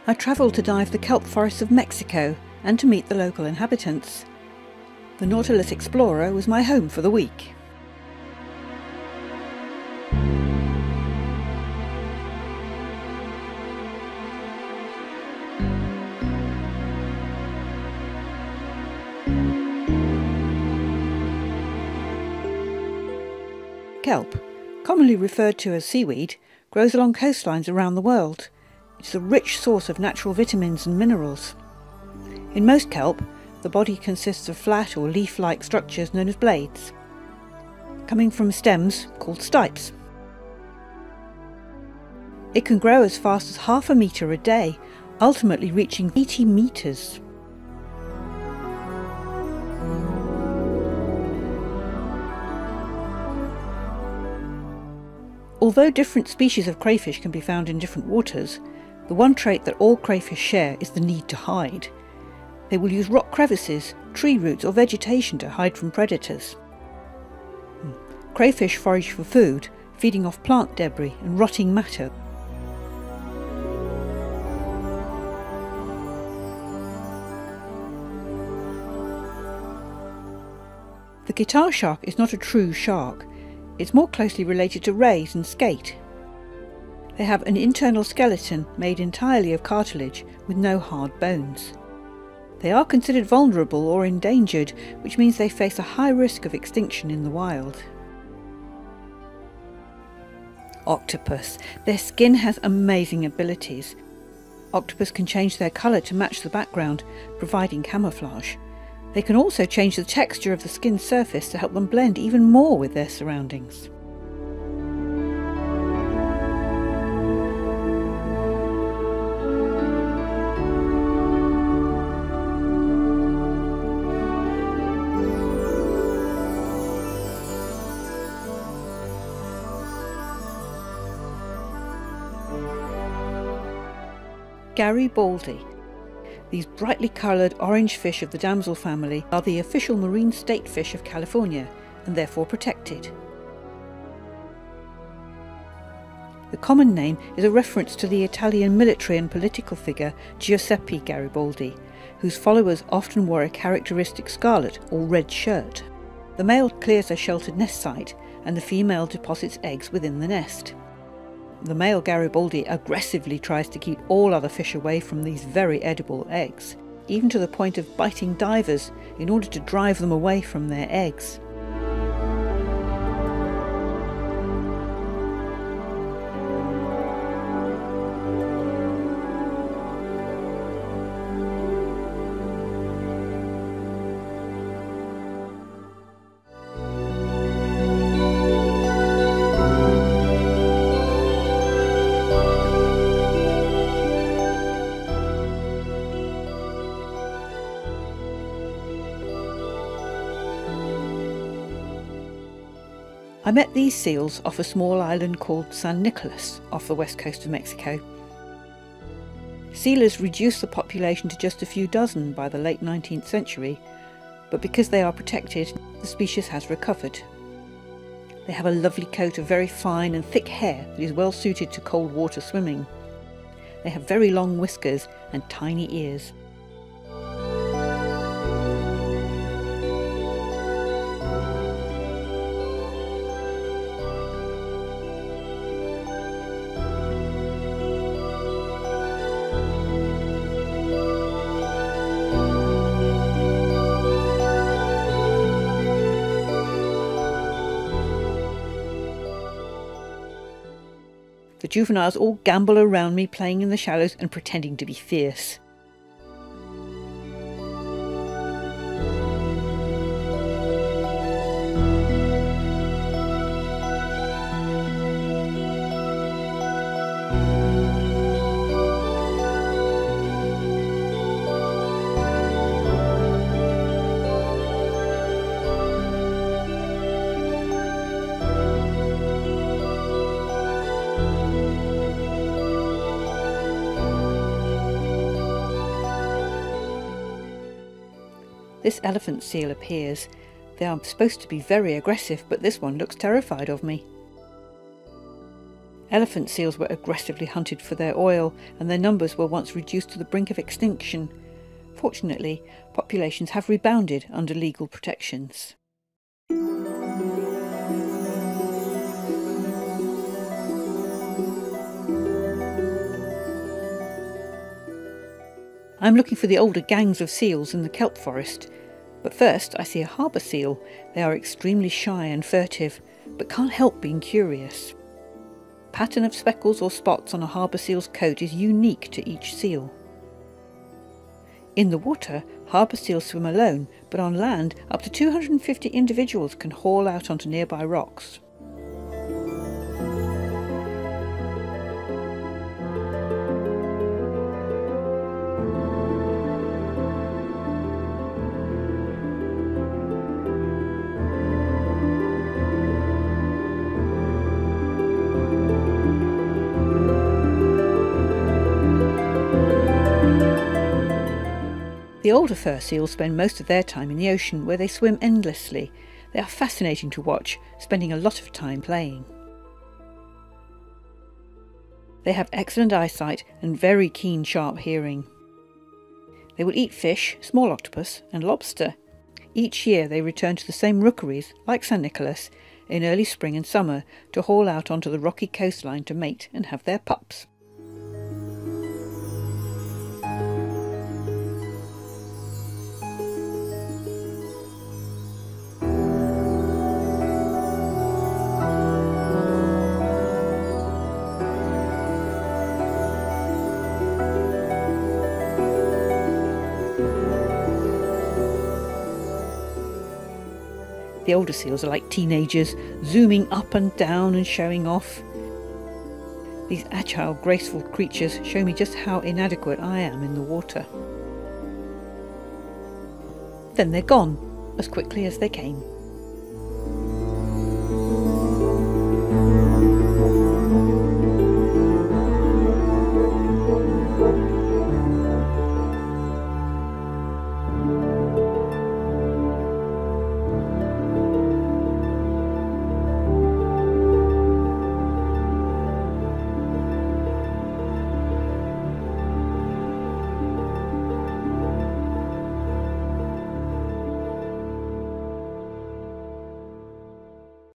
I travelled to dive the kelp forests of Mexico and to meet the local inhabitants. The Nautilus Explorer was my home for the week. Kelp, commonly referred to as seaweed, grows along coastlines around the world. It's a rich source of natural vitamins and minerals. In most kelp, the body consists of flat or leaf-like structures known as blades, coming from stems called stipes. It can grow as fast as 0.5 metre a day, ultimately reaching 80 metres. Although different species of crayfish can be found in different waters, the one trait that all crayfish share is the need to hide. They will use rock crevices, tree roots or vegetation to hide from predators. Crayfish forage for food, feeding off plant debris and rotting matter. The guitar shark is not a true shark. It's more closely related to rays and skate. They have an internal skeleton made entirely of cartilage with no hard bones. They are considered vulnerable or endangered, which means they face a high risk of extinction in the wild. Octopus. Their skin has amazing abilities. Octopus can change their colour to match the background, providing camouflage. They can also change the texture of the skin's surface to help them blend even more with their surroundings. Garibaldi. These brightly coloured orange fish of the damsel family are the official marine state fish of California and therefore protected. The common name is a reference to the Italian military and political figure Giuseppe Garibaldi, whose followers often wore a characteristic scarlet or red shirt. The male clears a sheltered nest site and the female deposits eggs within the nest. The male Garibaldi aggressively tries to keep all other fish away from these very edible eggs, even to the point of biting divers in order to drive them away from their eggs. I met these seals off a small island called San Nicolas off the west coast of Mexico. Sealers reduced the population to just a few dozen by the late 19th century, but because they are protected, the species has recovered. They have a lovely coat of very fine and thick hair that is well suited to cold water swimming. They have very long whiskers and tiny ears. The juveniles all gambol around me, playing in the shallows and pretending to be fierce. This elephant seal appears. They are supposed to be very aggressive, but this one looks terrified of me. Elephant seals were aggressively hunted for their oil, and their numbers were once reduced to the brink of extinction. Fortunately, populations have rebounded under legal protections. I'm looking for the older gangs of seals in the kelp forest, but first I see a harbour seal. They are extremely shy and furtive, but can't help being curious. Pattern of speckles or spots on a harbour seal's coat is unique to each seal. In the water, harbour seals swim alone, but on land, up to 250 individuals can haul out onto nearby rocks. The older fur seals spend most of their time in the ocean, where they swim endlessly. They are fascinating to watch, spending a lot of time playing. They have excellent eyesight and very keen, sharp hearing. They will eat fish, small octopus and lobster. Each year they return to the same rookeries, like St. Nicholas, in early spring and summer to haul out onto the rocky coastline to mate and have their pups. The older seals are like teenagers, zooming up and down and showing off. These agile, graceful creatures show me just how inadequate I am in the water. Then they're gone, as quickly as they came.